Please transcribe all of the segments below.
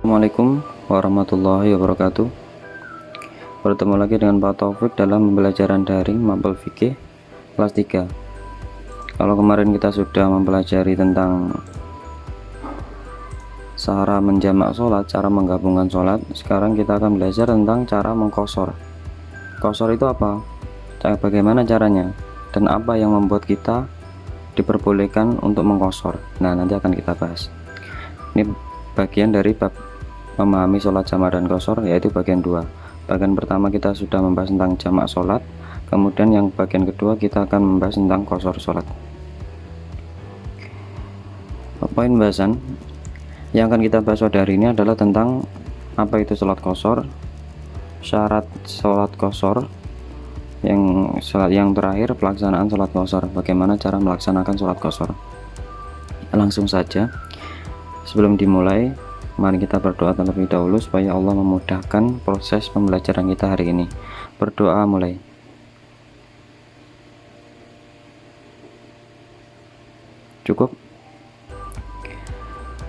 Assalamualaikum warahmatullahi wabarakatuh. Bertemu lagi dengan Pak Taufik dalam pembelajaran daring Mapel Fikih kelas 3. Kalau kemarin kita sudah mempelajari tentang cara menjamak sholat, cara menggabungkan sholat, sekarang kita akan belajar tentang cara mengqashar. Qashar itu apa? Bagaimana caranya? Dan apa yang membuat kita diperbolehkan untuk mengqashar? Nah, nanti akan kita bahas. Ini bagian dari bab memahami sholat jamak dan qashar, yaitu bagian 2. Bagian pertama kita sudah membahas tentang jamak sholat, kemudian yang bagian kedua kita akan membahas tentang qashar sholat. Poin bahasan yang akan kita bahas pada hari ini adalah tentang apa itu sholat qashar, syarat sholat qashar, yang terakhir pelaksanaan sholat qashar, bagaimana cara melaksanakan sholat qashar. Langsung saja, sebelum dimulai, mari kita berdoa terlebih dahulu supaya Allah memudahkan proses pembelajaran kita hari ini. Berdoa mulai. Cukup.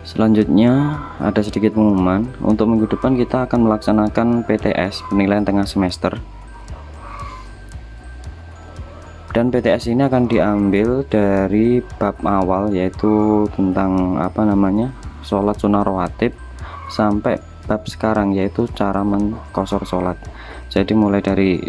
Selanjutnya ada sedikit pengumuman. Untuk minggu depan kita akan melaksanakan PTS, penilaian tengah semester. Dan PTS ini akan diambil dari bab awal, yaitu tentang sholat sunnah rawatib, sampai bab sekarang, yaitu cara mengqashar sholat. Jadi mulai dari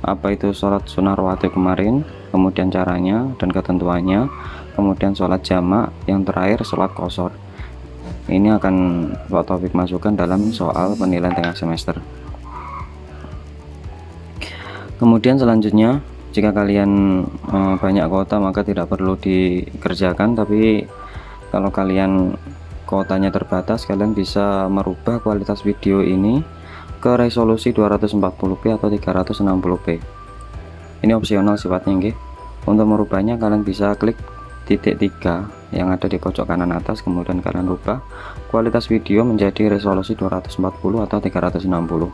apa itu sholat sunnah rawatib kemarin, kemudian caranya dan ketentuannya, kemudian sholat jamak, yang terakhir sholat qashar. Ini akan Pak Taufik masukkan dalam soal penilaian tengah semester. Kemudian selanjutnya, jika kalian banyak kuota maka tidak perlu dikerjakan, tapi kalau kalian kuotanya terbatas, kalian bisa merubah kualitas video ini ke resolusi 240p atau 360p. Ini opsional sifatnya nggih. Untuk merubahnya kalian bisa klik titik 3 yang ada di pojok kanan atas, kemudian kalian rubah kualitas video menjadi resolusi 240 atau 360.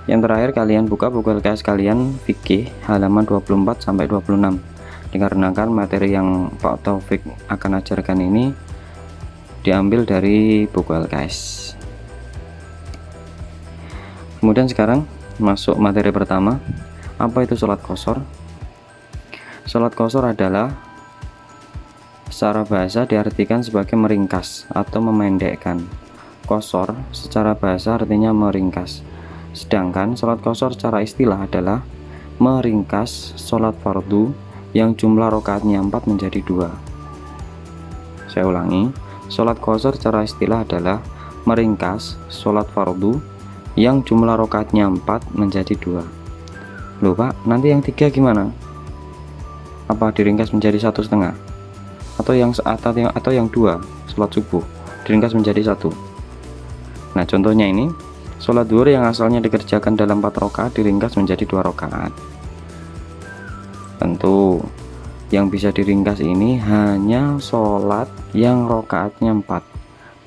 Yang terakhir, kalian buka buku LKS kalian fikih halaman 24 sampai 26. Dikarenakan materi yang Pak Taufik akan ajarkan ini diambil dari buku LKS. Kemudian sekarang masuk materi pertama. Apa itu sholat qashar? Sholat qashar adalah secara bahasa diartikan sebagai meringkas atau memendekkan. Qashar secara bahasa artinya meringkas. Sedangkan sholat qashar secara istilah adalah meringkas sholat fardu yang jumlah rakaatnya 4 menjadi 2. Saya ulangi, sholat qashar secara istilah adalah meringkas sholat fardu yang jumlah rakaatnya 4 menjadi 2. Loh Pak, nanti yang 3 gimana? Apa diringkas menjadi 1,5? Atau yang 2, sholat subuh diringkas menjadi 1? Nah, contohnya ini, sholat zuhur yang asalnya dikerjakan dalam 4 rakaat diringkas menjadi 2 rakaat. Tentu yang bisa diringkas ini hanya sholat yang rakaatnya 4.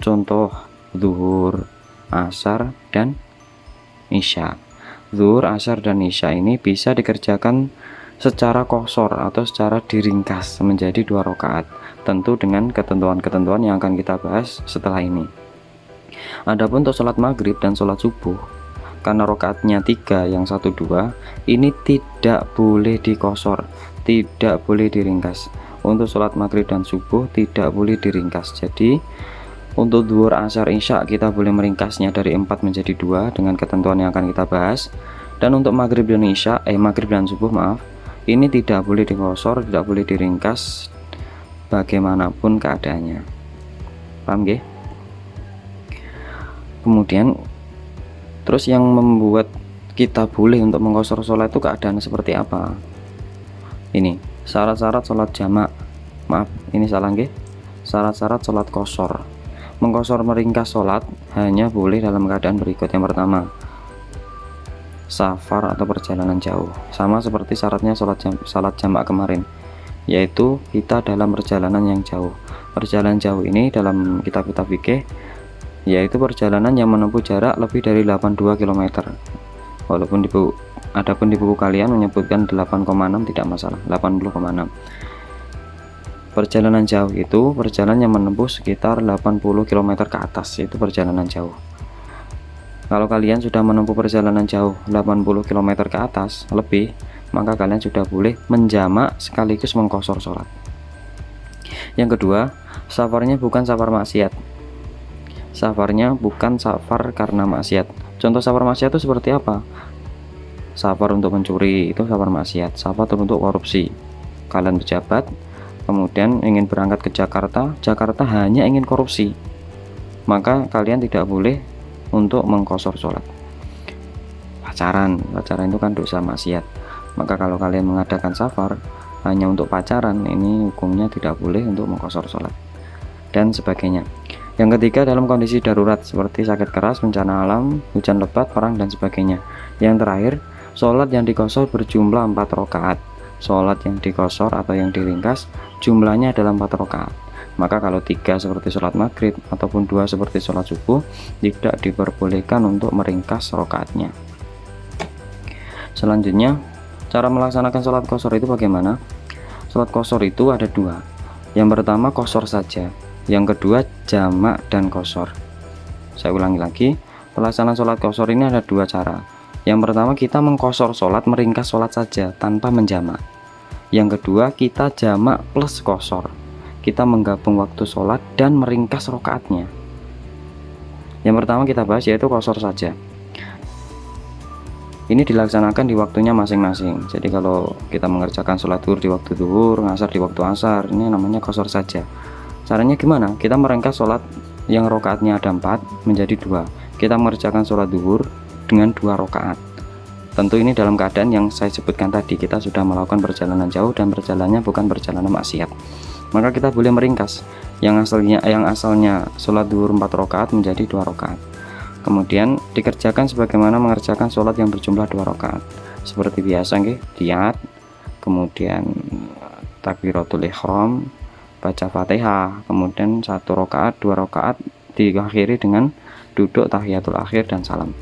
Contoh zuhur, asar, dan isya. Zuhur, asar, dan isya ini bisa dikerjakan secara qashar atau secara diringkas menjadi 2 rakaat. Tentu dengan ketentuan-ketentuan yang akan kita bahas setelah ini. Adapun untuk sholat maghrib dan sholat subuh, karena rakaatnya 3 yang 1 2, ini tidak boleh diqashar, tidak boleh diringkas. Untuk sholat maghrib dan subuh tidak boleh diringkas. Jadi untuk zuhur, asar, isya kita boleh meringkasnya dari 4 menjadi 2 dengan ketentuan yang akan kita bahas. Dan untuk maghrib dan subuh ini tidak boleh diqashar, tidak boleh diringkas bagaimanapun keadaannya. Paham nggih? Kemudian terus yang membuat kita boleh untuk mengqashar sholat itu keadaan seperti apa? Ini syarat-syarat sholat jamak. Ini salah nggih. Syarat-syarat sholat qashar. Mengqashar meringkas sholat hanya boleh dalam keadaan berikut. Yang pertama, safar atau perjalanan jauh. Sama seperti syaratnya sholat jamak kemarin, yaitu kita dalam perjalanan yang jauh. Perjalanan jauh ini dalam kitab-kitab fikih yaitu perjalanan yang menempuh jarak lebih dari 82 km. Walaupun di buku kalian menyebutkan 8,6 tidak masalah, 80,6. Perjalanan jauh itu perjalanan yang menempuh sekitar 80 km ke atas, itu perjalanan jauh. Kalau kalian sudah menempuh perjalanan jauh 80 km ke atas lebih, maka kalian sudah boleh menjamak sekaligus mengqashar sholat. Yang kedua, safarnya bukan safar maksiat. Safarnya bukan safar karena maksiat. Contoh safar maksiat itu seperti apa? Safar untuk mencuri itu safar maksiat. Safar untuk korupsi, kalian pejabat kemudian ingin berangkat ke Jakarta hanya ingin korupsi, maka kalian tidak boleh untuk mengqashar sholat. Pacaran itu kan dosa maksiat, maka kalau kalian mengadakan safar hanya untuk pacaran, ini hukumnya tidak boleh untuk mengqashar sholat dan sebagainya. Yang ketiga, dalam kondisi darurat seperti sakit keras, bencana alam, hujan lebat, perang dan sebagainya. Yang terakhir, sholat yang diqashar berjumlah 4 rakaat. Sholat yang diqashar atau yang diringkas jumlahnya adalah 4 rakaat. Maka kalau 3 seperti sholat maghrib ataupun 2 seperti sholat subuh, tidak diperbolehkan untuk meringkas rakaatnya. Selanjutnya, cara melaksanakan sholat qashar itu bagaimana? Sholat qashar itu ada 2. Yang pertama qashar saja, yang kedua jamak dan qashar. Saya ulangi lagi, pelaksanaan sholat qashar ini ada 2 cara. Yang pertama, kita mengqashar sholat, meringkas sholat saja tanpa menjamak. Yang kedua, kita jamak plus qashar, kita menggabung waktu sholat dan meringkas rakaatnya. Yang pertama kita bahas yaitu qashar saja. Ini dilaksanakan di waktunya masing-masing. Jadi kalau kita mengerjakan sholat zuhur di waktu zuhur, ngasar di waktu asar, ini namanya qashar saja. Caranya gimana? Kita meringkas sholat yang rakaatnya ada 4 menjadi 2. Kita mengerjakan sholat zuhur dengan 2 rakaat. Tentu ini dalam keadaan yang saya sebutkan tadi, kita sudah melakukan perjalanan jauh dan perjalanannya bukan perjalanan maksiat. Maka kita boleh meringkas yang asalnya sholat zuhur 4 rakaat menjadi 2 rakaat. Kemudian dikerjakan sebagaimana mengerjakan sholat yang berjumlah 2 rakaat. Seperti biasa nggih, qiyat, kemudian takbiratul ihram, baca Fatihah, kemudian 1 rakaat, 2 rakaat diakhiri dengan duduk tahiyatul akhir dan salam.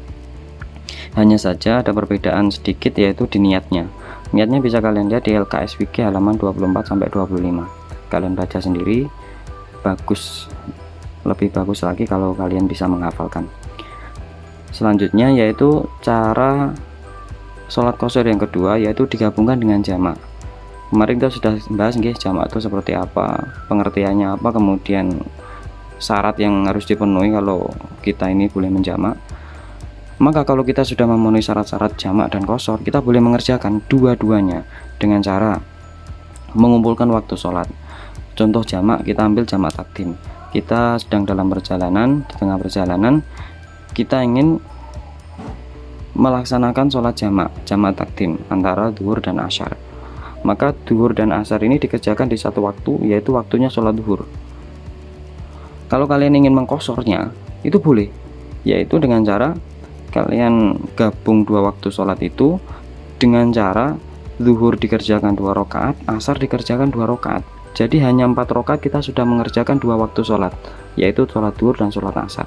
Hanya saja ada perbedaan sedikit, yaitu di niatnya. Niatnya bisa kalian lihat di LKSWG halaman 24-25. Kalian baca sendiri, lebih bagus lagi kalau kalian bisa menghafalkan. Selanjutnya yaitu cara sholat qashar yang kedua, yaitu digabungkan dengan jamak. Kemarin kita sudah bahas nggih, jamak itu seperti apa, pengertiannya apa, kemudian syarat yang harus dipenuhi kalau kita ini boleh menjamak. Maka kalau kita sudah memenuhi syarat-syarat jamak dan qashar, kita boleh mengerjakan dua-duanya dengan cara mengumpulkan waktu sholat. Contoh jamak, kita ambil jamak takdim. Kita sedang dalam perjalanan, di tengah perjalanan kita ingin melaksanakan sholat jamak takdim antara zuhur dan asar. Maka zuhur dan asar ini dikerjakan di satu waktu, yaitu waktunya sholat zuhur. Kalau kalian ingin mengqasharnya, itu boleh, yaitu dengan cara kalian gabung 2 waktu sholat itu dengan cara zuhur dikerjakan 2 rakaat, asar dikerjakan 2 rakaat. Jadi hanya 4 rakaat kita sudah mengerjakan 2 waktu sholat, yaitu sholat zuhur dan sholat asar.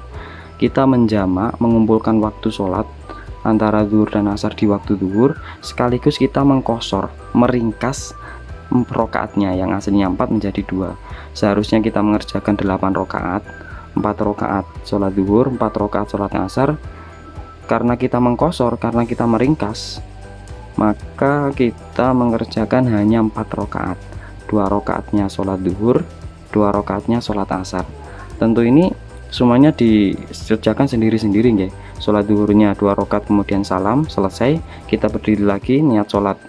Kita menjamak, mengumpulkan waktu sholat antara zuhur dan asar di waktu zuhur, sekaligus kita mengqashar, meringkas rakaatnya yang aslinya 4 menjadi 2. Seharusnya kita mengerjakan 8 rakaat, 4 rakaat sholat zuhur, 4 rakaat sholat asar. Karena kita mengqashar, karena kita meringkas, maka kita mengerjakan hanya 4 rakaat. 2 rakaatnya sholat zuhur, 2 rakaatnya sholat asar. Tentu ini semuanya dikerjakan sendiri-sendiri nggih. Sholat zuhurnya 2 rakaat kemudian salam, selesai, kita berdiri lagi niat sholat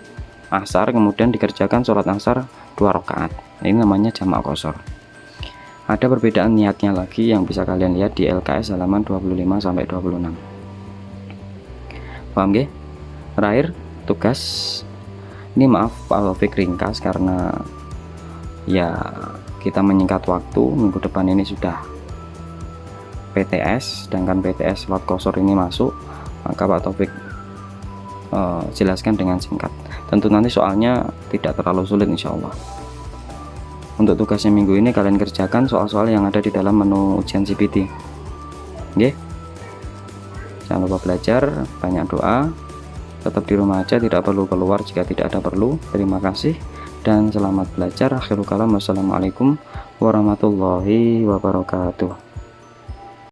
asar, kemudian dikerjakan sholat asar 2 rakaat. Ini namanya jamak qashar. Ada perbedaan niatnya lagi yang bisa kalian lihat di LKS halaman 25-26. Paham nggih? Terakhir, tugas ini, maaf Pak Taufik ringkas karena ya kita menyingkat waktu. Minggu depan ini sudah PTS, sedangkan PTS sholat qashar ini masuk, maka Pak Taufik jelaskan dengan singkat. Tentu nanti soalnya tidak terlalu sulit insya Allah. Untuk tugasnya minggu ini kalian kerjakan soal-soal yang ada di dalam menu ujian CPT. Oke? Jangan lupa belajar, banyak doa, tetap di rumah aja, tidak perlu keluar jika tidak ada perlu. Terima kasih. dan selamat belajar. Akhirul kalam, wassalamualaikum warahmatullahi wabarakatuh.